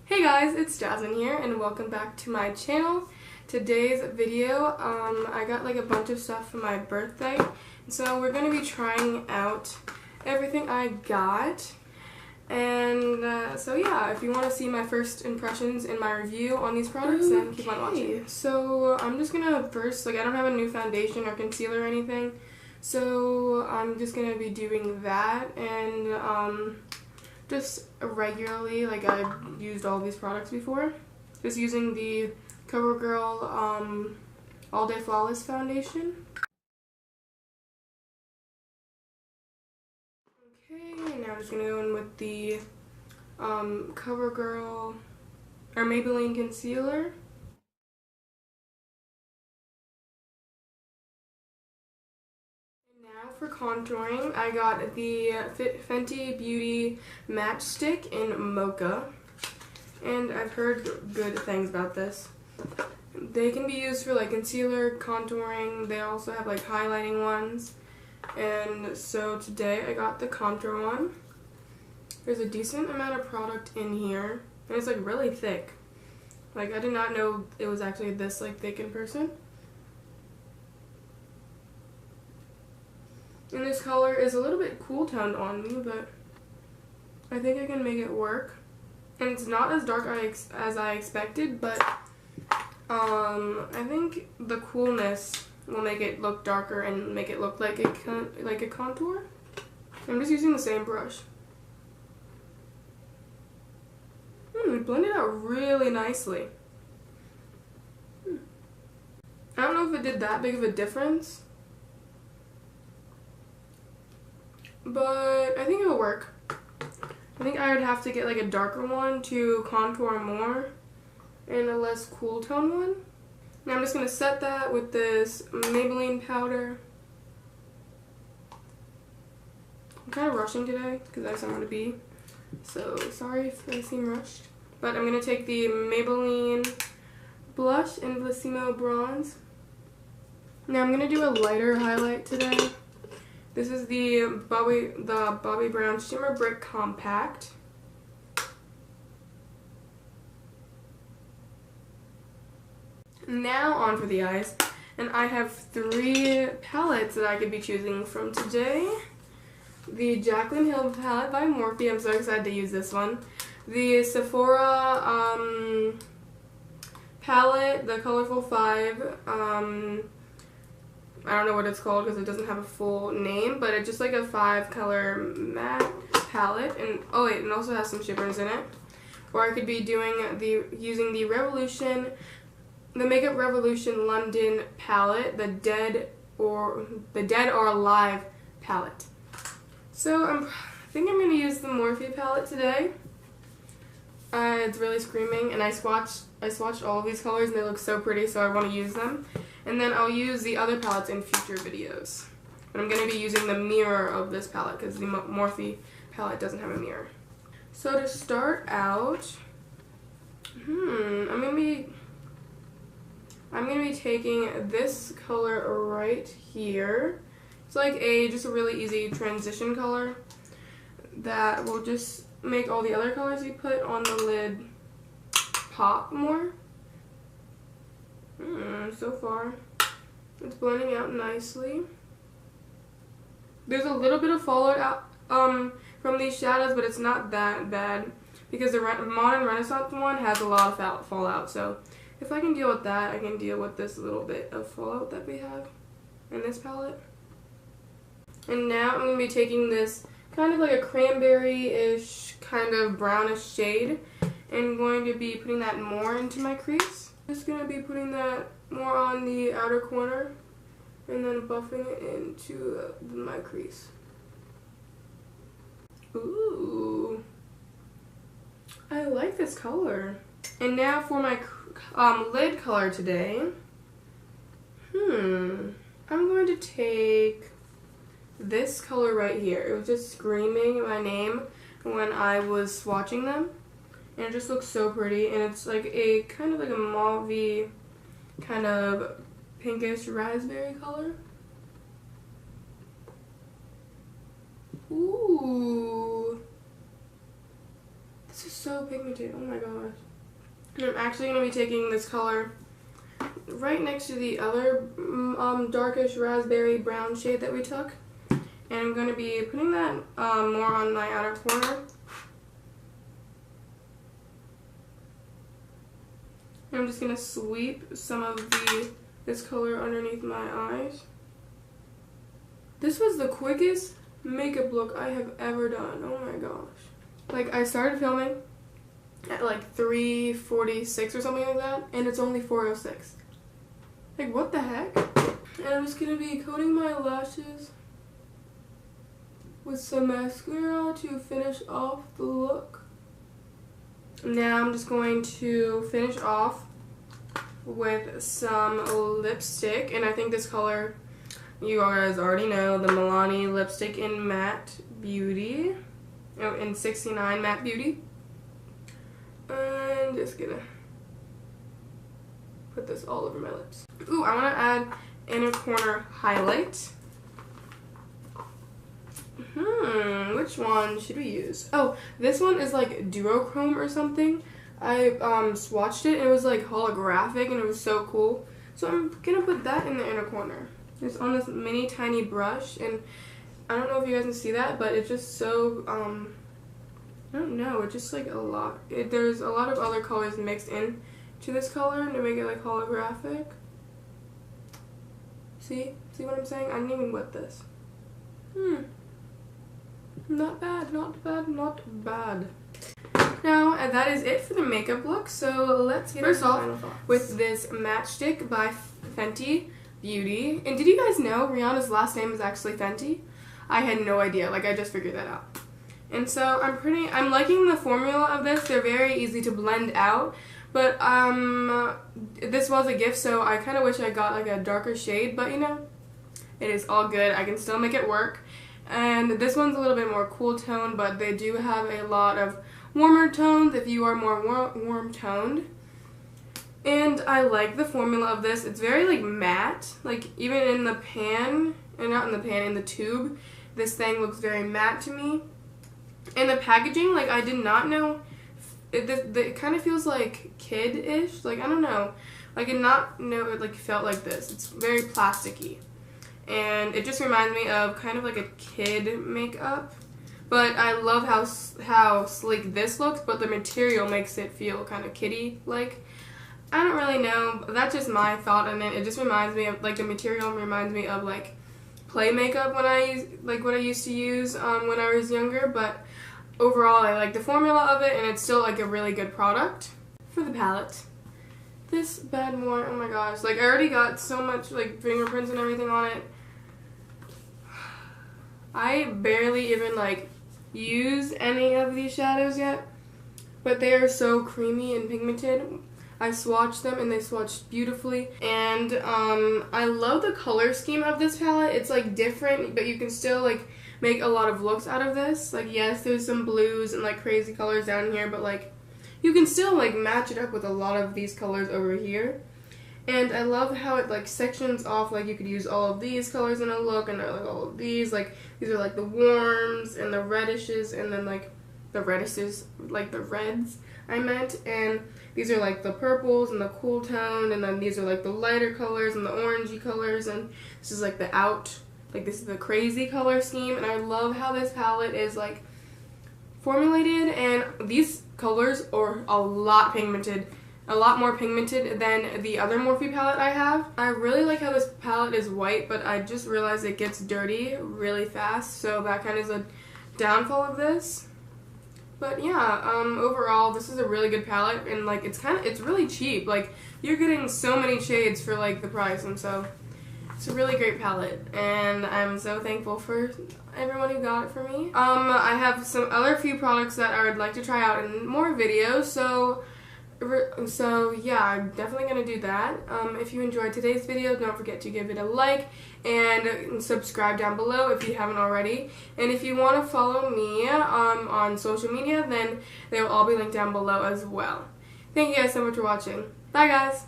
Hey guys, it's Jazmine here and welcome back to my channel. Today's video, I got like a bunch of stuff for my birthday, so we're going to be trying out everything I got. And so yeah, if you want to see my first impressions in my review on these products, then keep on watching. So I'm just going to first, I don't have a new foundation or concealer or anything, so I'm just going to be doing that and just regularly, I've used all these products before. Just using the CoverGirl All Day Flawless Foundation. Okay, now I'm just going to go in with the CoverGirl or Maybelline Concealer. For contouring, I got the Fenty Beauty Match Stick in Mocha, and I've heard good things about this. They can be used for concealer, contouring. They also have highlighting ones, and so today I got the contour one. There's a decent amount of product in here, and it's really thick. I did not know it was actually this thick in person. And this color is a little bit cool toned on me, but I think I can make it work. And it's not as dark as I expected, but I think the coolness will make it look darker and make it look like a contour. I'm just using the same brush. It blended out really nicely. I don't know if it did that big of a difference, but I think it'll work. I think I would have to get a darker one to contour more and a less cool tone one. Now I'm just going to set that with this Maybelline powder. I'm kind of rushing today because I have somewhere to be, so sorry if I seem rushed. But I'm going to take the Maybelline blush in Bellissimo Bronze. Now I'm going to do a lighter highlight today. This is the Bobbi Brown Shimmer Brick Compact. Now on for the eyes. And I have 3 palettes that I could be choosing from today. The JaclynHill Palette by Morphe. I'm so excited to use this one. The Sephora palette, the Colorful 5. I don't know what it's called because it doesn't have a full name, but it's just a 5-color matte palette, and oh wait, it also has some shimmers in it. Or I could be using the Makeup Revolution London palette, the Dead or Alive palette. So I think I'm gonna use the Morphe palette today. It's really screaming, and I swatched all of these colors, and they look so pretty, so I want to use them. And then I'll use the other palettes in future videos. But I'm going to be using the mirror of this palette because the Morphe palette doesn't have a mirror. So to start out, I'm going to be taking this color right here. It's just a really easy transition color that will just make all the other colors you put on the lid pop more. So far, it's blending out nicely. There's a little bit of fallout from these shadows, but it's not that bad because the Modern Renaissance one has a lot of fallout. So if I can deal with that, I can deal with this little bit of fallout that we have in this palette. And now I'm going to be taking this kind of a cranberry-ish, kind of brownish shade, and going to be putting that more into my crease. Just going to be putting that more on the outer corner and then buffing it into my crease. Ooh, I like this color. And now for my lid color today. I'm going to take this color right here. It was just screaming my name when I was swatching them. And it just looks so pretty, and it's a kind of a mauve-y, kind of pinkish raspberry color. Ooh, this is so pigmented. Oh my gosh. And I'm actually going to be taking this color right next to the other darkish raspberry brown shade that we took. And I'm going to be putting that more on my outer corner. And I'm just going to sweep some of this color underneath my eyes. This was the quickest makeup look I have ever done. Oh my gosh. Like, I started filming at like 3:46 or something like that, and it's only 4:06. Like, what the heck? And I'm just gonna be coating my lashes with some mascara to finish off the look. Now I'm just going to finish off with some lipstick, and I think this color you guys already know, the Milani lipstick in Matte Beauty, in 69 Matte Beauty. I'm just gonna put this all over my lips. Ooh, I want to add inner corner highlight. Which one should we use? Oh, this one is like duochrome or something. I swatched it and it was like holographic and it was so cool. So I'm gonna put that in the inner corner. It's on this mini tiny brush, and I don't know if you guys can see that, but it's just so I don't know, it's just like a lot. There's a lot of other colors mixed in to this color to make it like holographic. See what I'm saying? I didn't even wet this. Not bad, not bad, not bad. Now, that is it for the makeup look, so let's get first off with this matchstick by Fenty Beauty. And did you guys know Rihanna's last name is actually Fenty? I had no idea, like I just figured that out. And so I'm liking the formula of this. They're very easy to blend out, but this was a gift, so I kind of wish I got like a darker shade, but you know, it is all good. I can still make it work. And this one's a little bit more cool tone, but they do have a lot of warmer tones if you are more warm toned. And I like the formula of this. It's very like matte, like even in the pan, and not in the pan, in the tube, this thing looks very matte to me. And the packaging, like I did not know, it kind of feels like kid-ish, like I don't know, like I did not know it like felt like this. It's very plasticky. And it just reminds me of kind of like a kid makeup. But I love how sleek this looks, but the material makes it feel kind of kiddie-like. I don't really know. That's just my thought on it. It just reminds me of, like, the material reminds me of, like, play makeup what I used to use when I was younger. But overall, I like the formula of it, and it's still, like, a really good product. For the palette, this bad boy, oh my gosh. Like, I already got so much, like, fingerprints and everything on it. I barely even, like, use any of these shadows yet, but they are so creamy and pigmented. I swatched them and they swatched beautifully, and I love the color scheme of this palette. It's like different, but you can still like make a lot of looks out of this. Like, yes, there's some blues and like crazy colors down here, but like you can still like match it up with a lot of these colors over here. And I love how it like sections off, like you could use all of these colors in a look, and like all of these, like these are like the warms and the redishes, and then like the redishes, like the reds I meant, and these are like the purples and the cool tone, and then these are like the lighter colors and the orangey colors, and this is like the out, like this is the crazy color scheme. And I love how this palette is like formulated, and these colors are a lot pigmented. A lot more pigmented than the other Morphe palette I have. I really like how this palette is white, but I just realized it gets dirty really fast, so that kind of is a downfall of this. But yeah, overall, this is a really good palette, and like it's really cheap. Like, you're getting so many shades for like the price, and so it's a really great palette, and I'm so thankful for everyone who got it for me. I have some other few products that I would like to try out in more videos, so yeah, I'm definitely going to do that. If you enjoyed today's video, don't forget to give it a like and subscribe down below if you haven't already. And if you want to follow me on social media, then they will all be linked down below as well. Thank you guys so much for watching. Bye guys!